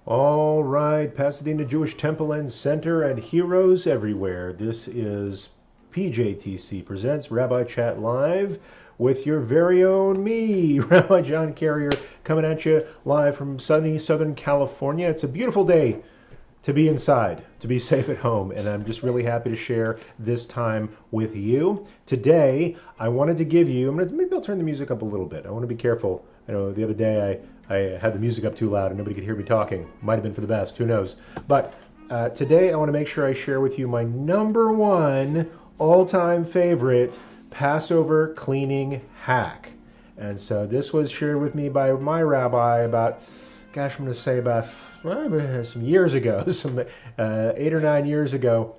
All right, Pasadena Jewish Temple and Center and heroes everywhere. This is PJTC presents Rabbi Chat Live with your very own me, Rabbi John Carrier, coming at you live from sunny Southern California. It's a beautiful day to be inside, to be safe at home, and I'm just really happy to share this time with you. Today, I wanted to give you, maybe I'll turn the music up a little bit. I want to be careful. I know the other day I had the music up too loud and nobody could hear me talking. Might have been for the best, who knows. But today I want to make sure I share with you my number one all-time favorite Passover cleaning hack. And so this was shared with me by my rabbi about, I'm going to say about some years ago, some 8 or 9 years ago,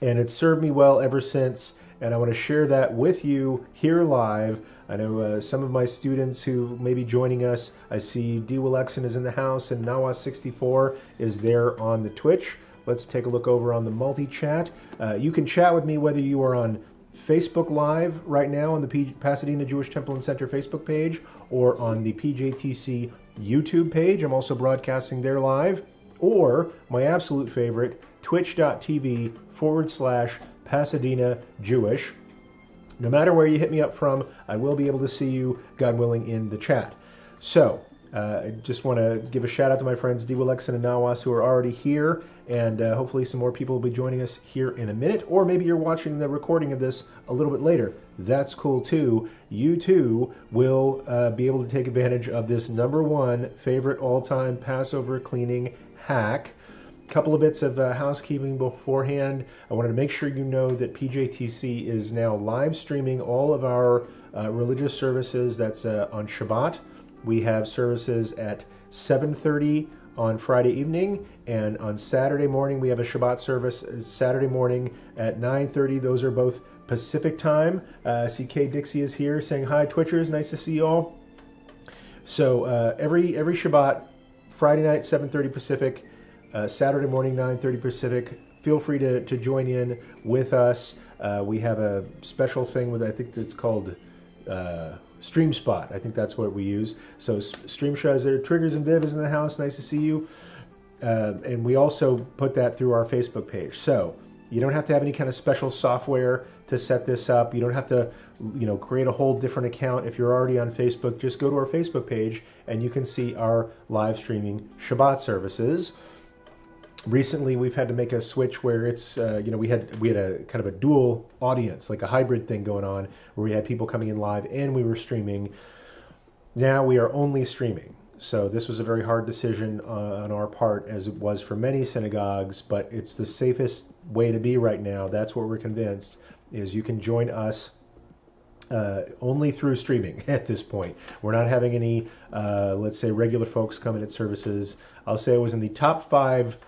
and it's served me well ever since, and I want to share that with you here live. I know some of my students who may be joining us. I see D. Willexen is in the house, and Nawa64 is there on the Twitch. Let's take a look over on the multi-chat. You can chat with me whether you are on Facebook Live right now on the Pasadena Jewish Temple and Center Facebook page or on the PJTC YouTube page. I'm also broadcasting there live. Or my absolute favorite, twitch.tv/Pasadena Jewish. No matter where you hit me up from, I will be able to see you, God willing, in the chat. So, I just want to give a shout out to my friends D. Willexen and Nawas who are already here, and hopefully some more people will be joining us here in a minute, or maybe you're watching the recording of this a little bit later. That's cool too. You too will be able to take advantage of this number one favorite all-time Passover cleaning hack. Couple of bits of housekeeping beforehand. I wanted to make sure you know that PJTC is now live streaming all of our religious services. That's on Shabbat. We have services at 7:30 on Friday evening, and on Saturday morning we have a Shabbat service Saturday morning at 9:30. Those are both Pacific time. See Kay Dixie is here saying hi, Twitchers. Nice to see you all. So every Shabbat, Friday night 7:30 Pacific, Saturday morning 9:30 Pacific. Feel free to join in with us. We have a special thing with, I think it's called Stream Spot. I think that's what we use. So Stream Shot is there. Triggers and Viv is in the house. Nice to see you. And we also put that through our Facebook page. So you don't have to have any kind of special software to set this up. You don't have to, create a whole different account. If you're already on Facebook, just go to our Facebook page and you can see our live streaming Shabbat services. Recently, we've had to make a switch where it's, we had a kind of a dual audience, like a hybrid thing going on, where we had people coming in live and we were streaming. Now we are only streaming. So this was a very hard decision on our part, as it was for many synagogues, but it's the safest way to be right now. That's what we're convinced, is you can join us only through streaming at this point. We're not having any, let's say, regular folks coming at services. I'll say it was in the top 5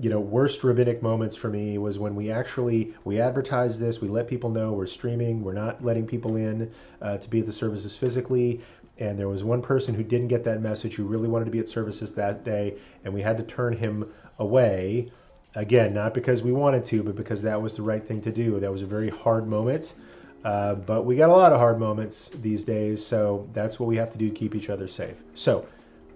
worst rabbinic moments for me was when we advertised this, we let people know we're streaming, we're not letting people in to be at the services physically, and there was one person who didn't get that message who really wanted to be at services that day, and we had to turn him away. Again, not because we wanted to, but because that was the right thing to do. That was a very hard moment, but we got a lot of hard moments these days, so that's what we have to do to keep each other safe. So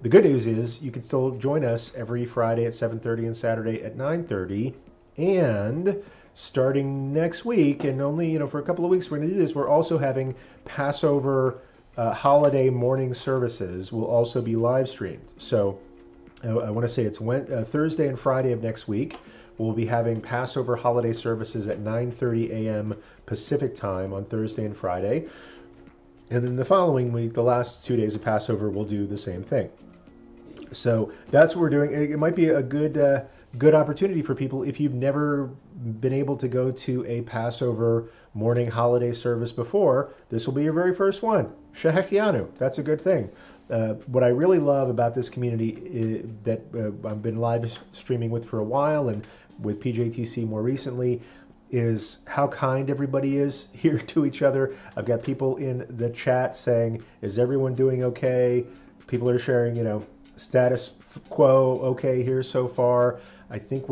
the good news is you can still join us every Friday at 7:30 and Saturday at 9:30. And starting next week, and only for a couple of weeks we're going to do this, we're also having Passover holiday morning services will also be live streamed. So I want to say it's Thursday and Friday of next week. We'll be having Passover holiday services at 9:30 a.m. Pacific time on Thursday and Friday. And then the following week, the last 2 days of Passover, we'll do the same thing. So that's what we're doing. It might be a good opportunity for people if you've never been able to go to a Passover morning holiday service before. This will be your very first one. Shehechianu. That's a good thing. What I really love about this community that I've been live streaming with for a while, and with PJTC more recently, is how kind everybody is here to each other. I've got people in the chat saying, is everyone doing okay? People are sharing, status quo okay here so far. I think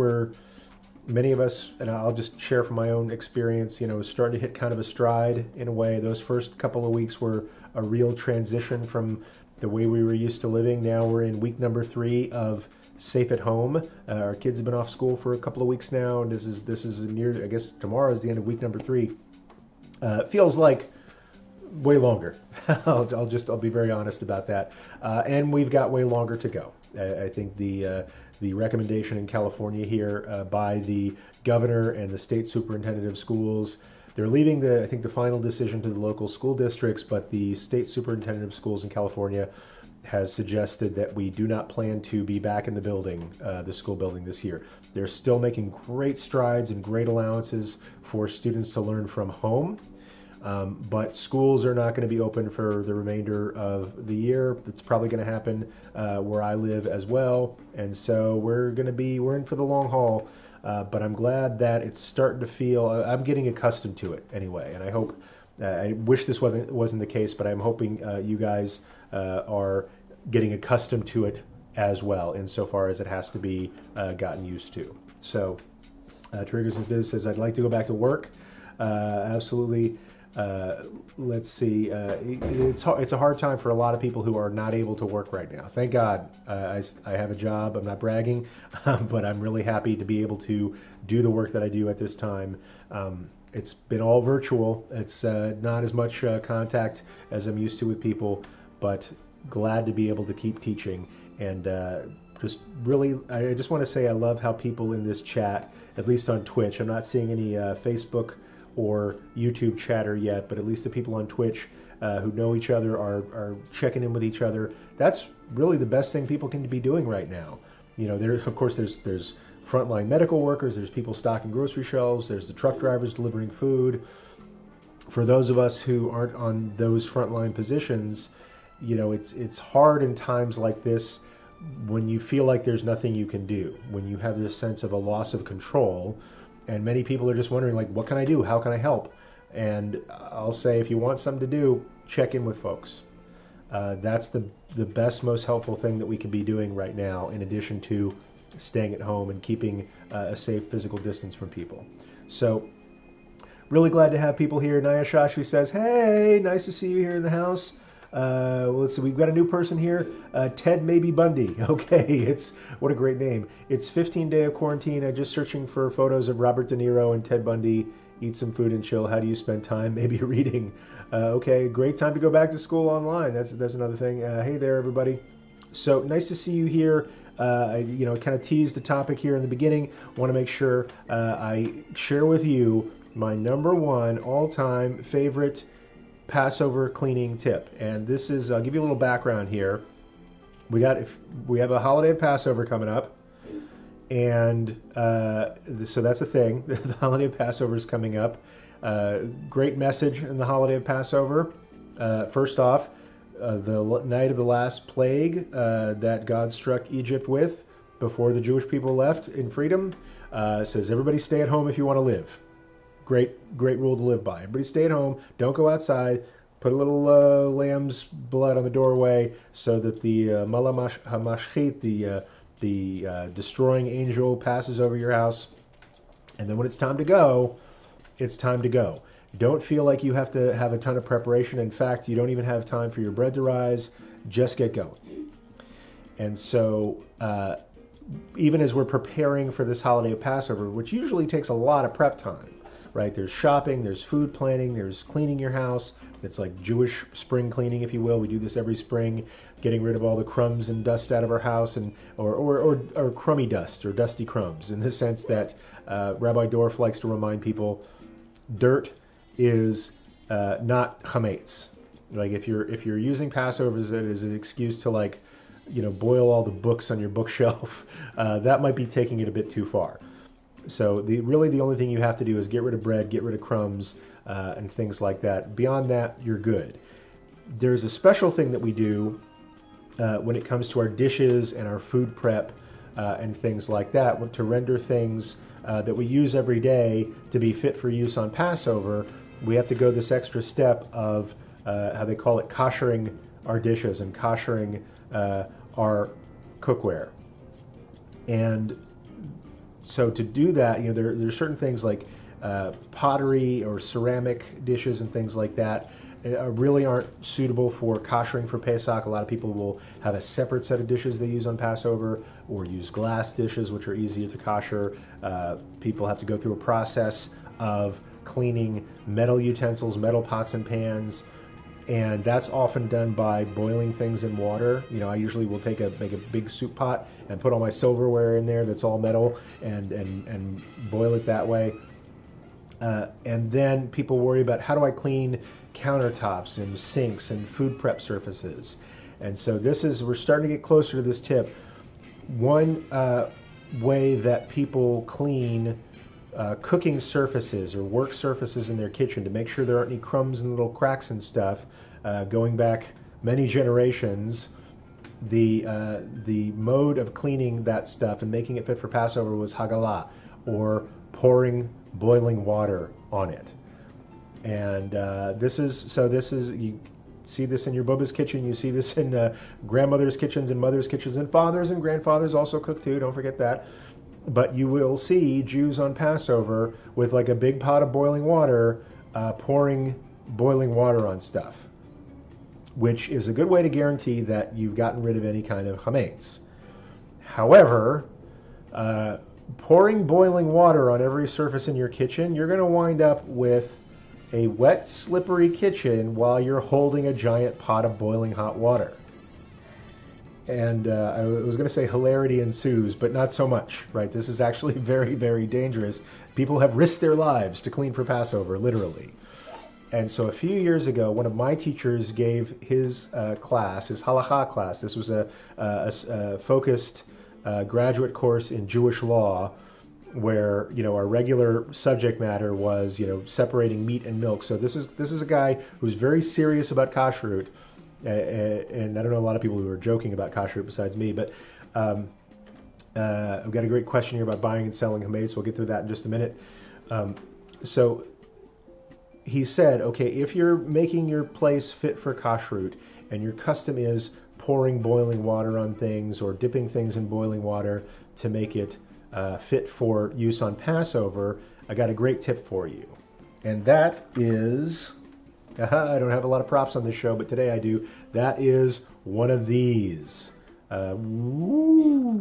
many of us, and I'll just share from my own experience, starting to hit kind of a stride in a way. Those first couple of weeks were a real transition from the way we were used to living. Now we're in week number 3 of safe at home. Our kids have been off school for a couple of weeks now, and this is near, I guess tomorrow is the end of week number 3. Feels like way longer. I'll be very honest about that. And we've got way longer to go. I think the recommendation in California here by the governor and the state superintendent of schools, they're leaving I think the final decision to the local school districts, but the state superintendent of schools in California has suggested that we do not plan to be back in the building, the school building this year. They're still making great strides and great allowances for students to learn from home. But schools are not going to be open for the remainder of the year. It's probably going to happen where I live as well. And so we're in for the long haul. But I'm glad that it's starting to feel, I'm getting accustomed to it anyway. And I hope, I wish this wasn't the case, but I'm hoping you guys are getting accustomed to it as well, insofar as it has to be gotten used to. So Triggers and Biz says, I'd like to go back to work. Absolutely. Let's see. It's a hard time for a lot of people who are not able to work right now. Thank God I have a job. I'm not bragging, but I'm really happy to be able to do the work that I do at this time. It's been all virtual. It's not as much contact as I'm used to with people, but glad to be able to keep teaching. And just really, I just want to say I love how people in this chat, at least on Twitch, I'm not seeing any Facebook or YouTube chatter yet, but at least the people on Twitch who know each other are checking in with each other. That's really the best thing people can be doing right now. You know, of course, there's frontline medical workers, there's people stocking grocery shelves, there's the truck drivers delivering food. For those of us who aren't on those frontline positions, you know, it's hard in times like this when you feel like there's nothing you can do, when you have this sense of a loss of control. And many people are just wondering, like, what can I do? How can I help? And I'll say, if you want something to do, check in with folks. That's the best, most helpful thing that we can be doing right now, in addition to staying at home and keeping a safe physical distance from people. So really glad to have people here. Naya Shashu says, hey, nice to see you here in the house. Well, let's see, we've got a new person here, Ted Maybe Bundy. Okay, what a great name. It's 15 day of quarantine. Just searching for photos of Robert De Niro and Ted Bundy. Eat some food and chill. How do you spend time? Maybe reading. Okay, great time to go back to school online. That's another thing. Hey there, everybody. So nice to see you here. You know, kind of teased the topic here in the beginning. Want to make sure I share with you my #1 all-time favorite Passover cleaning tip. And this is, I'll give you a little background here. We have a holiday of Passover coming up, and so that's a thing. The holiday of Passover is coming up. Great message in the holiday of Passover. First off, the night of the last plague that God struck Egypt with before the Jewish people left in freedom, says everybody stay at home if you want to live. Great rule to live by. Everybody stay at home. Don't go outside. Put a little lamb's blood on the doorway so that the Malach HaMashchit, the destroying angel, passes over your house. And then when it's time to go, it's time to go. Don't feel like you have to have a ton of preparation. In fact, you don't even have time for your bread to rise. Just get going. And so even as we're preparing for this holiday of Passover, which usually takes a lot of prep time, right? There's shopping, there's food planning, there's cleaning your house. It's like Jewish spring cleaning, if you will. We do this every spring, getting rid of all the crumbs and dust out of our house, and or crummy dust or dusty crumbs, in the sense that Rabbi Dorff likes to remind people, dirt is not chametz. Like if you're using Passover as an excuse to, like, you know, boil all the books on your bookshelf, that might be taking it a bit too far. So really the only thing you have to do is get rid of bread, get rid of crumbs, and things like that. Beyond that, you're good. There's a special thing that we do when it comes to our dishes and our food prep and things like that, to render things that we use every day to be fit for use on Passover. We have to go this extra step of how they call it koshering our dishes and koshering our cookware. And so to do that, you know, there's certain things like pottery or ceramic dishes and things like that. really aren't suitable for koshering for Pesach. A lot of people will have a separate set of dishes they use on Passover, or use glass dishes, which are easier to kosher. People have to go through a process of cleaning metal utensils, metal pots and pans, and that's often done by boiling things in water. You know, I usually will make a big soup pot and put all my silverware in there that's all metal, and boil it that way. And then people worry about, how do I clean countertops and sinks and food prep surfaces? And so we're starting to get closer to this tip. One way that people clean cooking surfaces or work surfaces in their kitchen to make sure there aren't any crumbs and little cracks and stuff, going back many generations, the mode of cleaning that stuff and making it fit for Passover was hagalah, or pouring boiling water on it. And this is you see this in your Bubba's kitchen, you see this in grandmother's kitchens and mother's kitchens, and fathers and grandfathers also cook too, don't forget that. But you will see Jews on Passover with like a big pot of boiling water, pouring boiling water on stuff, which is a good way to guarantee that you've gotten rid of any kind of chametz. However, pouring boiling water on every surface in your kitchen, you're going to wind up with a wet, slippery kitchen while you're holding a giant pot of boiling hot water. And I was going to say hilarity ensues, but not so much, right? This is actually very, very dangerous. People have risked their lives to clean for Passover, literally. And so a few years ago, one of my teachers gave his class, his halakha class. This was a focused graduate course in Jewish law, where, you know, our regular subject matter was, you know, separating meat and milk. So this is a guy who's very serious about kashrut, and I don't know a lot of people who are joking about kashrut besides me, but I've got a great question here about buying and selling chametz. We'll get through that in just a minute. So he said, okay, if you're making your place fit for kashrut and your custom is pouring boiling water on things or dipping things in boiling water to make it fit for use on Passover, I got a great tip for you. And that is, I don't have a lot of props on this show, but today I do. That is one of these. Ooh.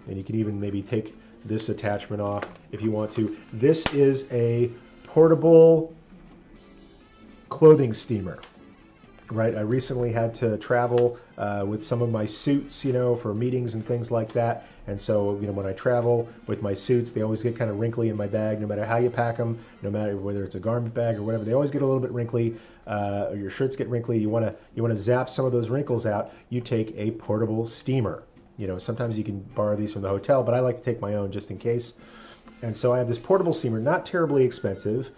And you can even maybe take this attachment off if you want to. This is a portable clothing steamer. Right, I recently had to travel with some of my suits, you know, for meetings and things like that. And so, you know, when I travel with my suits, they always get kind of wrinkly in my bag, no matter how you pack them, no matter whether it's a garment bag or whatever. They always get a little bit wrinkly, or your shirts get wrinkly. You want to zap some of those wrinkles out. You take a portable steamer. You know, sometimes you can borrow these from the hotel, but I like to take my own just in case. And so I have this portable steamer, not terribly expensive.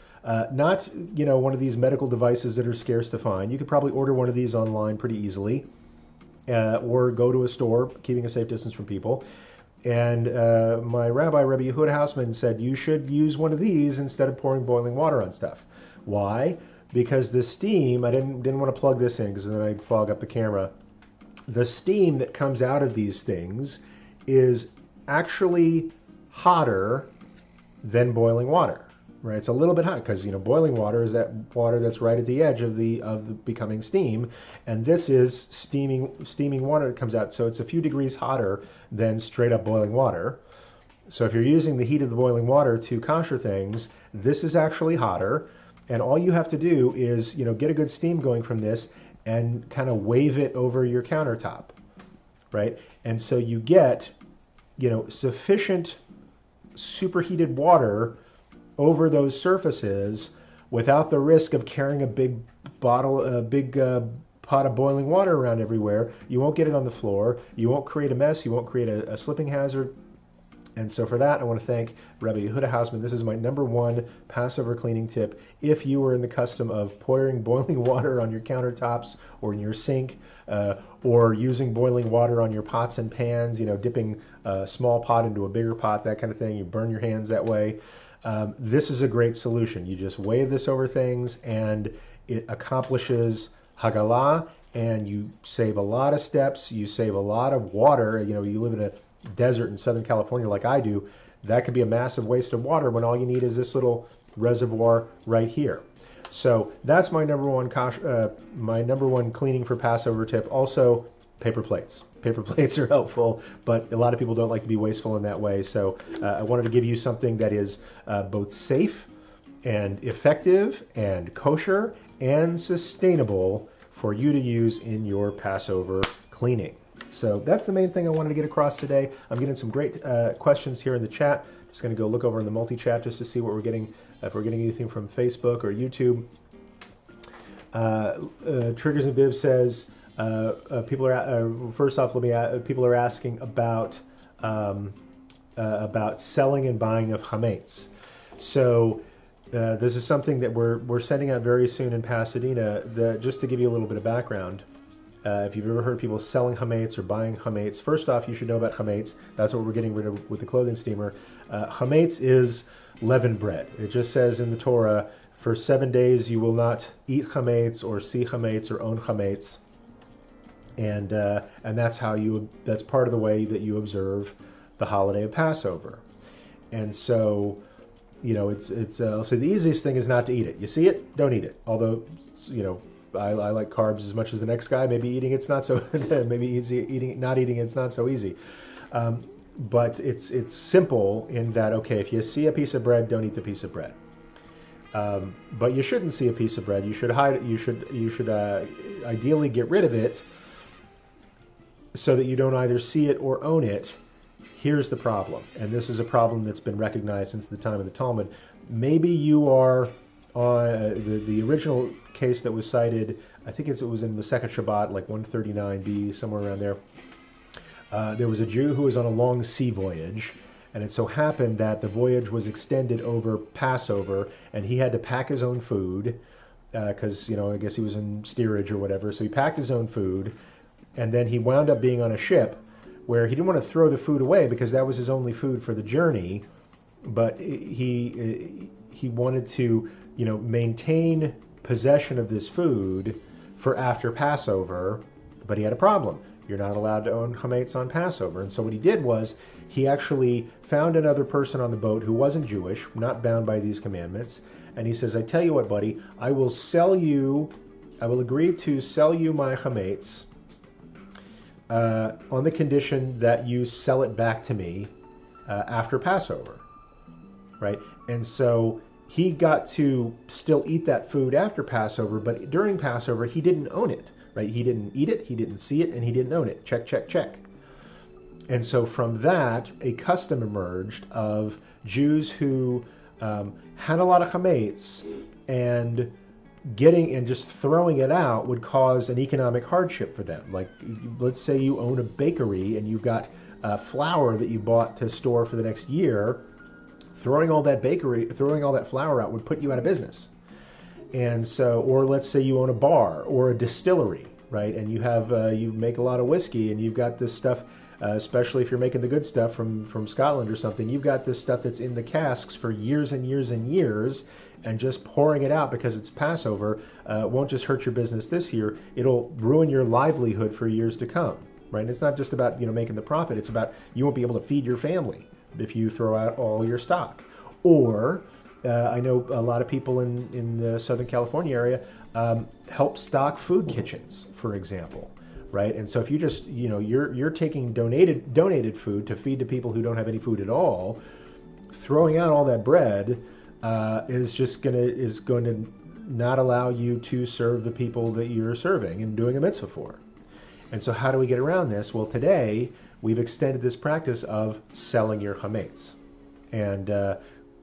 Not, you know, one of these medical devices that are scarce to find. You could probably order one of these online pretty easily, or go to a store, keeping a safe distance from people. And my rabbi, Rabbi Yehuda Hausman, said you should use one of these instead of pouring boiling water on stuff. Why? Because the steam, I didn't want to plug this in because then I'd fog up the camera. The steam that comes out of these things is actually hotter than boiling water. Right, it's a little bit hot because, you know, boiling water is that water that's right at the edge of the becoming steam, and this is steaming water that comes out. So it's a few degrees hotter than straight up boiling water. So if you're using the heat of the boiling water to kosher things, this is actually hotter, and all you have to do is, you know, get a good steam going from this and kind of wave it over your countertop, right? And so you get, you know, sufficient superheated water over those surfaces without the risk of carrying a big pot of boiling water around everywhere. You won't get it on the floor. You won't create a mess. You won't create a slipping hazard. And so for that, I want to thank Rabbi Yehuda Hausman. This is my #1 Passover cleaning tip. If you are in the custom of pouring boiling water on your countertops or in your sink, or using boiling water on your pots and pans, you know, dipping a small pot into a bigger pot, that kind of thing, you burn your hands that way. This is a great solution. You just wave this over things and it accomplishes hagalah, and you save a lot of steps. You save a lot of water. You know, you live in a desert in Southern California like I do. That could be a massive waste of water when all you need is this little reservoir right here. So that's my number one cleaning for Passover tip. Also, paper plates. Paper plates are helpful, but a lot of people don't like to be wasteful in that way. So I wanted to give you something that is both safe and effective and kosher and sustainable for you to use in your Passover cleaning. So that's the main thing I wanted to get across today. I'm getting some great questions here in the chat. Just going to go look over in the multi-chat just to see what we're getting, if we're getting anything from Facebook or YouTube. Triggers and Viv says, people are first off. People are asking about selling and buying of chametz. So this is something that we're sending out very soon in Pasadena. Just to give you a little bit of background, if you've ever heard people selling chametz or buying chametz, first off, you should know about chametz. That's what we're getting rid of with the clothing steamer. Chametz is leavened bread. It just says in the Torah, for 7 days you will not eat chametz or see chametz or own chametz. And that's that's part of the way that you observe the holiday of Passover. And so, you know, I'll say the easiest thing is not to eat it. You see it, don't eat it. Although, you know, I like carbs as much as the next guy. Maybe eating it's not so not eating it's not so easy. But it's simple in that, okay, if you see a piece of bread, don't eat the piece of bread. But you shouldn't see a piece of bread. You should hide it. You should ideally get rid of it, so that you don't either see it or own it. Here's the problem, and this is a problem that's been recognized since the time of the Talmud. Maybe you are on the original case that was cited. I think it was in the second Shabbat, like 139b, somewhere around there. There was a Jew who was on a long sea voyage, and it so happened that the voyage was extended over Passover, and he had to pack his own food because, you know, I guess he was in steerage or whatever. So he packed his own food. And then he wound up being on a ship where he didn't want to throw the food away because that was his only food for the journey. But he wanted to, you know, maintain possession of this food for after Passover. But he had a problem. You're not allowed to own chametz on Passover. And so what he did was he actually found another person on the boat who wasn't Jewish, not bound by these commandments. And he says, I tell you what, buddy, I will agree to sell you my chametz on the condition that you sell it back to me after Passover, right? And so he got to still eat that food after Passover, but during Passover, he didn't own it, right? He didn't eat it, he didn't see it, and he didn't own it. Check, check, check. And so from that, a custom emerged of Jews who had a lot of chametz, and just throwing it out would cause an economic hardship for them. Like, let's say you own a bakery and you've got flour that you bought to store for the next year. Throwing all that flour out would put you out of business. And so, or let's say you own a bar or a distillery, right? And you make a lot of whiskey, and you've got this stuff, especially if you're making the good stuff from Scotland or something. You've got this stuff that's in the casks for years and years and years. And just pouring it out because it's Passover won't just hurt your business this year. It'll ruin your livelihood for years to come, right? And it's not just about, you know, making the profit. It's about you won't be able to feed your family if you throw out all your stock. Or I know a lot of people in the Southern California area help stock food kitchens, for example, right? And so if you just, you know, you're taking donated food to feed to people who don't have any food at all, throwing out all that bread is going to not allow you to serve the people that you're serving and doing a mitzvah for. And so how do we get around this? Well, today we've extended this practice of selling your chametz. And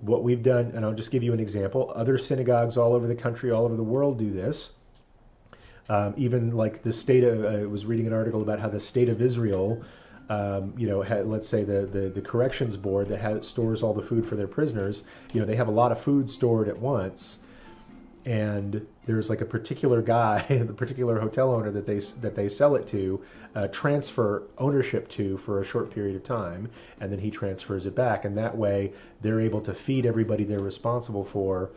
what we've done, and I'll just give you an example, other synagogues all over the country, all over the world do this. Even like the state of, I was reading an article about how the state of Israel, let's say the corrections board that stores all the food for their prisoners, you know, they have a lot of food stored at once, and there's like a particular guy, the particular hotel owner that they sell it to, transfer ownership to for a short period of time, and then he transfers it back, and that way they're able to feed everybody they're responsible for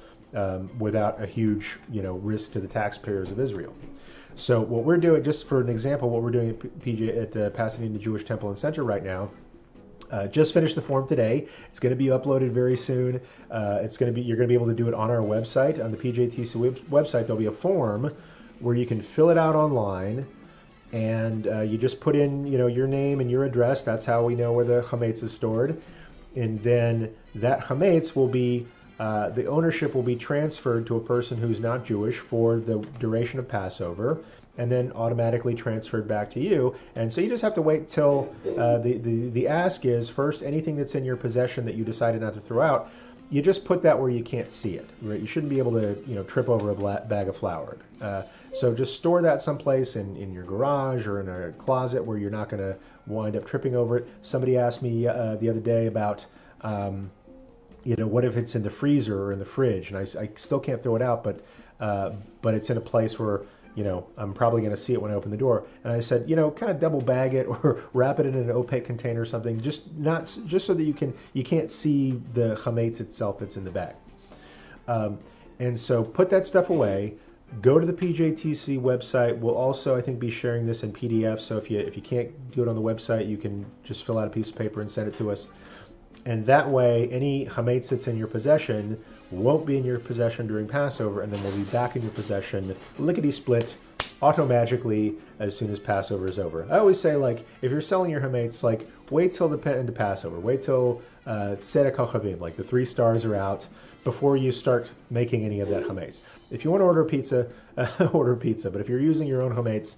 without a huge, you know, risk to the taxpayers of Israel. So what we're doing, just for an example, what we're doing at Pasadena Jewish Temple and Center right now, Just finished the form today. It's going to be uploaded very soon. You're going to be able to do it on our website, on the PJTC website. There'll be a form where you can fill it out online, and you just put in, your name and your address. That's how we know where the chametz is stored, and then that chametz will be the ownership will be transferred to a person who's not Jewish for the duration of Passover, and then automatically transferred back to you. And so you just have to wait till the ask is, first, anything that's in your possession that you decided not to throw out, you just put that where you can't see it. Right? You shouldn't be able to trip over a bag of flour. So just store that someplace in your garage or in a closet where you're not going to wind up tripping over it. Somebody asked me the other day about what if it's in the freezer or in the fridge, and I still can't throw it out, but it's in a place where I'm probably going to see it when I open the door. And I said, kind of double bag it or wrap it in an opaque container or something, just so that you can't see the chametz itself that's in the bag. And so put that stuff away. Go to the PJTC website. We'll also, I think, be sharing this in PDF. So if you can't do it on the website, you can just fill out a piece of paper and send it to us. And that way, any chametz that's in your possession won't be in your possession during Passover, and then will be back in your possession, lickety-split, auto-magically, as soon as Passover is over. I always say, if you're selling your chametz, wait till the end of Passover. Wait till Tzedek HaChavim, the 3 stars are out, before you start making any of that chametz. If you want to order pizza, order pizza. But if you're using your own chametz,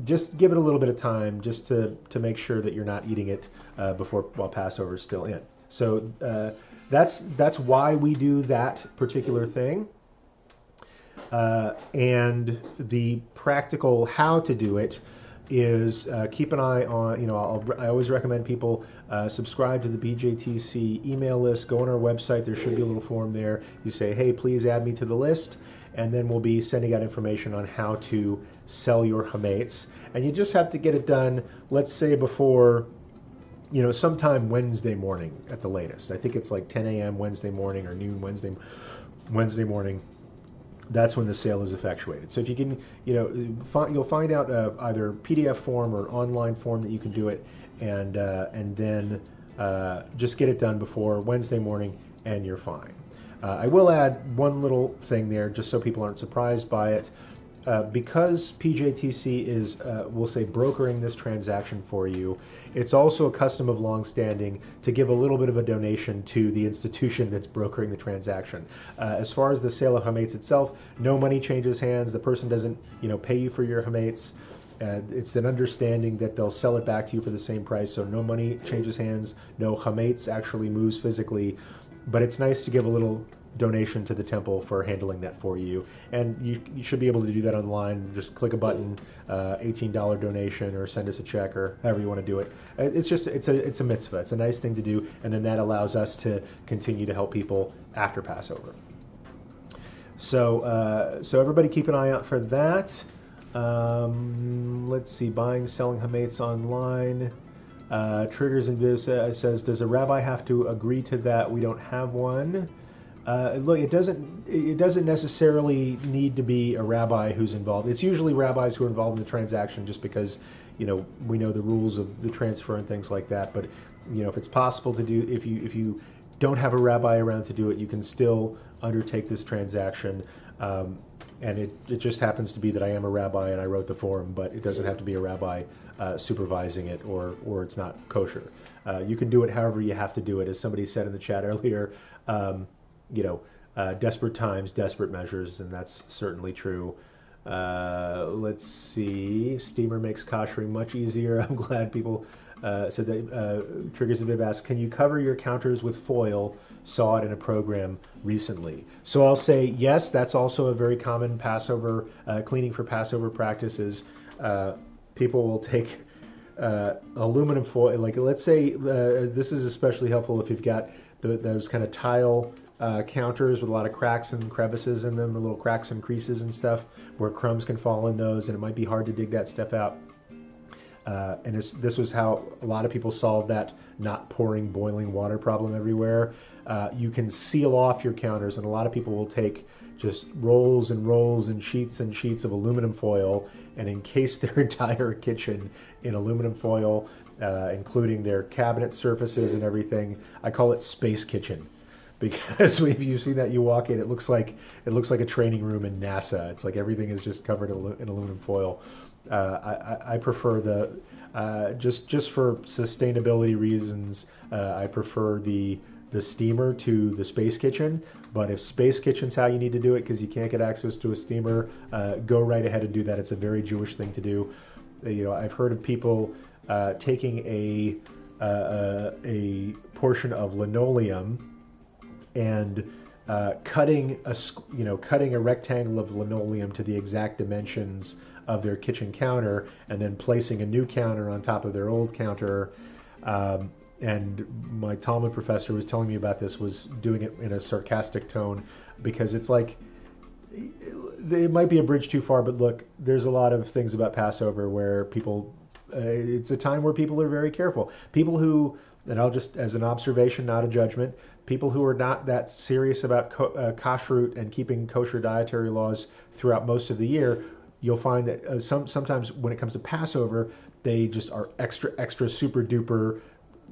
just give it a little bit of time just to make sure that you're not eating it while Passover is still in. So that's why we do that particular thing. And the practical how to do it is keep an eye on, I always recommend people subscribe to the PJTC email list. Go on our website. There should be a little form there. You say, hey, please add me to the list. And then we'll be sending out information on how to sell your chametz. And you just have to get it done, let's say before, sometime Wednesday morning at the latest. I think it's 10 a.m. Wednesday morning or noon Wednesday morning. That's when the sale is effectuated. So if you can, you'll find out either PDF form or online form that you can do it, and then just get it done before Wednesday morning, and you're fine. I will add one little thing there, just so people aren't surprised by it. Because PJTC is, we'll say, brokering this transaction for you, it's also a custom of longstanding to give a little bit of a donation to the institution that's brokering the transaction. As far as the sale of chametz itself, no money changes hands. The person doesn't, pay you for your chametz. It's an understanding that they'll sell it back to you for the same price, so no money changes hands, no chametz actually moves physically. But it's nice to give a little donation to the temple for handling that for you, and you should be able to do that online. Just click a button, $18 donation, or send us a check, or however you want to do it. It's a mitzvah. It's a nice thing to do, and then that allows us to continue to help people after Passover. So everybody keep an eye out for that. Let's see, buying, selling chametz online. Triggers and Viv says, does a rabbi have to agree to that? We don't have one. Look, it doesn't necessarily need to be a rabbi who's involved. It's usually rabbis who are involved in the transaction, just because we know the rules of the transfer and things like that. But if it's possible to do, if you don't have a rabbi around to do it, you can still undertake this transaction. And it just happens to be that I am a rabbi and I wrote the form, but it doesn't have to be a rabbi supervising it, or it's not kosher. You can do it however you have to do it. As somebody said in the chat earlier, desperate times, desperate measures, and that's certainly true. Let's see. Steamer makes koshering much easier. I'm glad people said that. Triggers a bit asked, can you cover your counters with foil? Saw it in a program recently. So I'll say yes, that's also a very common Passover, cleaning for Passover practices. People will take aluminum foil, let's say this is especially helpful if you've got those kind of tile counters with a lot of cracks and crevices in them, little cracks and creases and stuff where crumbs can fall in those, and it might be hard to dig that stuff out. And this was how a lot of people solved that not pouring boiling water problem everywhere. You can seal off your counters, and a lot of people will take just rolls and rolls and sheets of aluminum foil and encase their entire kitchen in aluminum foil. including their cabinet surfaces and everything. I call it Space Kitchen because if you've seen that, you walk in, it looks like a training room in NASA. It's like everything is just covered in aluminum foil. I prefer just for sustainability reasons. I prefer the steamer to the Space Kitchen. But if Space Kitchen's how you need to do it because you can't get access to a steamer, go right ahead and do that. It's a very Jewish thing to do. I've heard of people taking a portion of linoleum and cutting a rectangle of linoleum to the exact dimensions of their kitchen counter, and then placing a new counter on top of their old counter. And my Talmud professor was telling me about this, was doing it in a sarcastic tone, because it's like, it might be a bridge too far, but look, there's a lot of things about Passover where people, it's a time where people are very careful. People who, and I'll just, as an observation, not a judgment, people who are not that serious about kashrut and keeping kosher dietary laws throughout most of the year, you'll find that sometimes when it comes to Passover, they just are extra super duper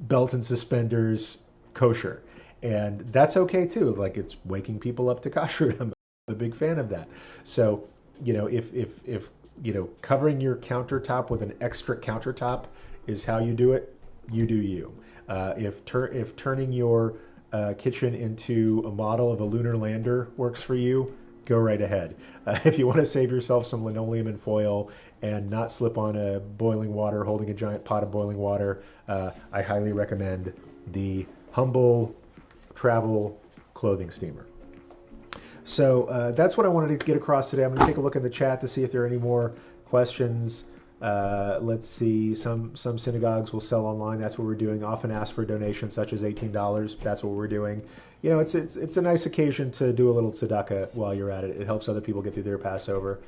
belt and suspenders kosher. And that's okay too. Like, it's waking people up to kashrut. I'm a big fan of that. So, if covering your countertop with an extra countertop is how you do it, you do you. If turning your kitchen into a model of a lunar lander works for you, go right ahead. If you want to save yourself some linoleum and foil and not slip on a boiling water, holding a giant pot of boiling water, I highly recommend the Humble Travel Clothing Steamer. So that's what I wanted to get across today. I'm going to take a look in the chat to see if there are any more questions. Let's see. Some synagogues will sell online. That's what we're doing. Often ask for donations such as $18. That's what we're doing. It's a nice occasion to do a little tzedakah while you're at it. It helps other people get through their Passover.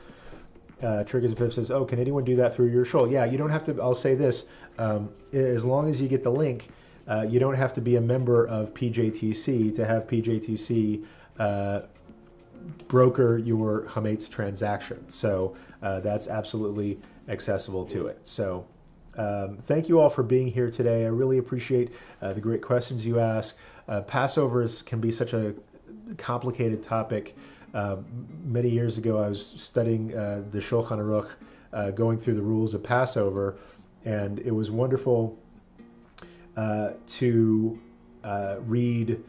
Triggers and Pip says, "Oh, can anyone do that through your shul?" Yeah, you don't have to. I'll say this: as long as you get the link, you don't have to be a member of PJTC to have PJTC broker your Hametz transaction. So that's absolutely accessible to it. So thank you all for being here today. I really appreciate the great questions you ask. Passover can be such a complicated topic. Many years ago, I was studying the Shulchan Aruch, going through the rules of Passover, and it was wonderful to read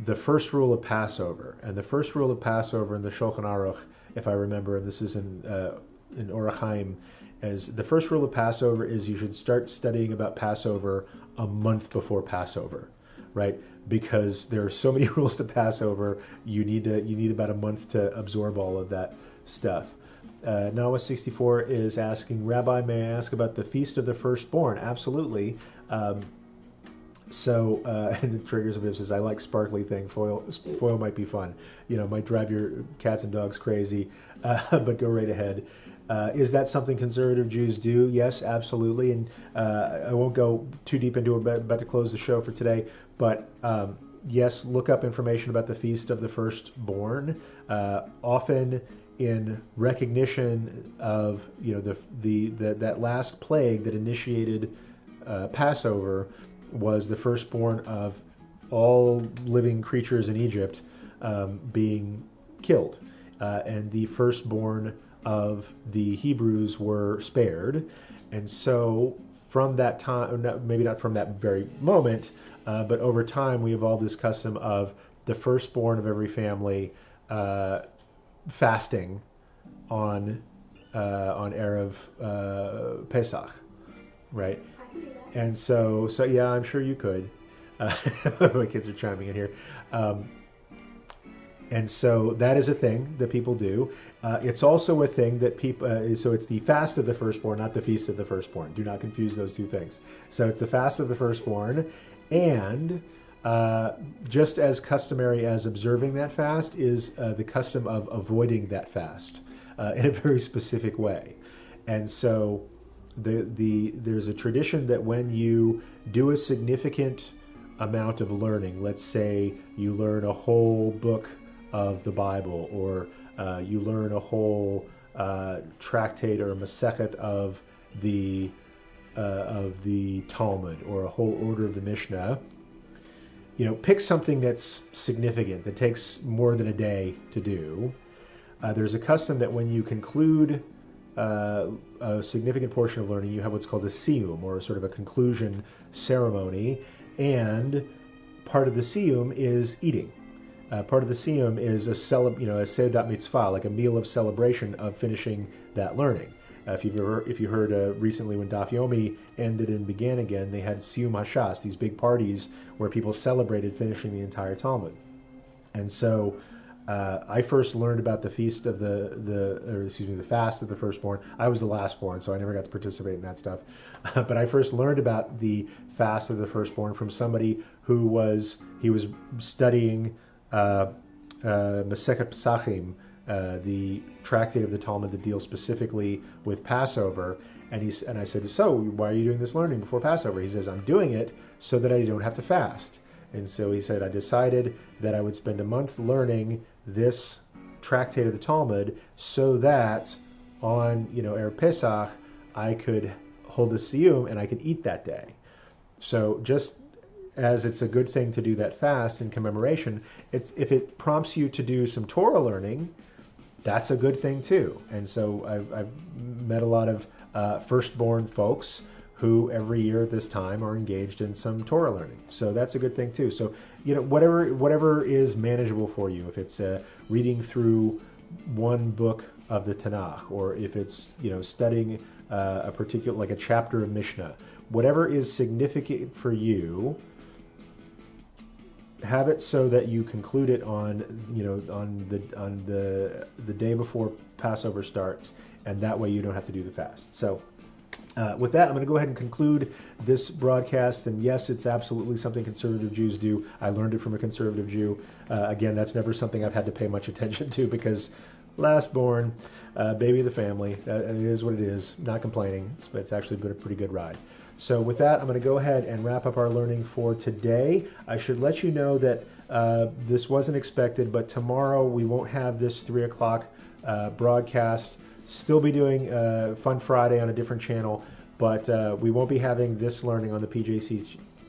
the first rule of Passover. And the first rule of Passover in the Shulchan Aruch, if I remember, and this is in Orach Chaim, as the first rule of Passover is you should start studying about Passover a month before Passover, right? Because there are so many rules to Passover, you need about a month to absorb all of that stuff. Nawa64 is asking, Rabbi, may I ask about the Feast of the Firstborn? Absolutely. And the Triggers of It says, I like sparkly thing. Foil might be fun. Might drive your cats and dogs crazy, but go right ahead. Is that something conservative Jews do? Yes, absolutely. And I won't go too deep into it, about to close the show for today. But yes, look up information about the Feast of the Firstborn. Often in recognition of that last plague that initiated Passover was the firstborn of all living creatures in Egypt being killed, and the firstborn of the Hebrews were spared. And so from that time, maybe not from that very moment, but over time we evolved this custom of the firstborn of every family fasting on Erev Pesach, right? And so yeah, I'm sure you could. My kids are chiming in here. And so that is a thing that people do. It's also a thing that people, so it's the fast of the firstborn, not the feast of the firstborn. Do not confuse those two things. So it's the fast of the firstborn, and just as customary as observing that fast is the custom of avoiding that fast in a very specific way. And so there's a tradition that when you do a significant amount of learning, let's say you learn a whole book of the Bible, or you learn a whole tractate or a masechet of the of the Talmud or a whole order of the Mishnah, pick something that's significant, that takes more than a day to do. There's a custom that when you conclude a significant portion of learning, you have what's called a siyum, or sort of a conclusion ceremony, and part of the siyum is eating. Part of the siyum is a seudat mitzvah, like a meal of celebration of finishing that learning. If you heard recently when Daf Yomi ended and began again, they had siyum hashas, these big parties where people celebrated finishing the entire Talmud. And so I first learned about the feast of the fast of the firstborn. I was the lastborn, so I never got to participate in that stuff. But I first learned about the fast of the firstborn from somebody who was studying Masechet Pesachim, the tractate of the Talmud that deals specifically with Passover. And I said, so why are you doing this learning before Passover? He says, I'm doing it so that I don't have to fast. And so he said, I decided that I would spend a month learning this tractate of the Talmud so that on, Erev Pesach, I could hold a siyum and I could eat that day. So just as it's a good thing to do that fast in commemoration, if it prompts you to do some Torah learning, that's a good thing too. And so I've met a lot of firstborn folks who every year at this time are engaged in some Torah learning. So that's a good thing too. So, whatever is manageable for you, if it's reading through one book of the Tanakh, or if it's, studying a particular, like a chapter of Mishnah, whatever is significant for you, have it so that you conclude it on the day before Passover starts, and that way you don't have to do the fast. So with that, I'm going to go ahead and conclude this broadcast. And yes, it's absolutely something conservative Jews do. I learned it from a conservative Jew. Again, that's never something I've had to pay much attention to because lastborn, baby of the family, it is what it is. Not complaining. It's actually been a pretty good ride. So with that, I'm going to go ahead and wrap up our learning for today. I should let you know that this wasn't expected, but tomorrow we won't have this 3 o'clock broadcast. Still be doing Fun Friday on a different channel, but we won't be having this learning on the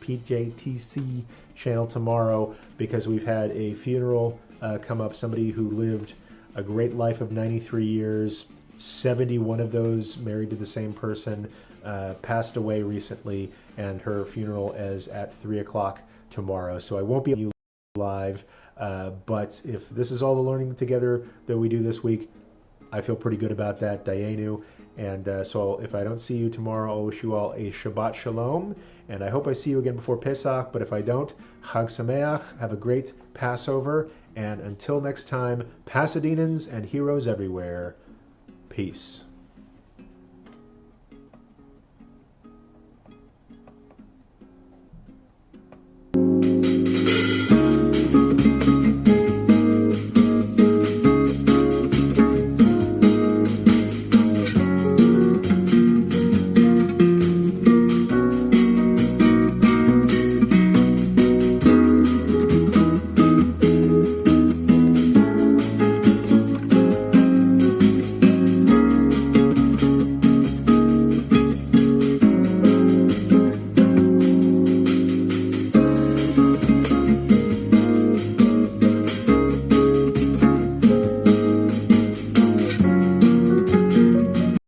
PJTC channel tomorrow because we've had a funeral come up. Somebody who lived a great life of 93 years, 71 of those married to the same person, passed away recently, and her funeral is at 3 o'clock tomorrow. So I won't be live, but if this is all the learning together that we do this week, I feel pretty good about that, Dayenu. And so if I don't see you tomorrow, I'll wish you all a Shabbat Shalom. And I hope I see you again before Pesach. But if I don't, Chag Sameach. Have a great Passover. And until next time, Pasadenians and heroes everywhere, peace.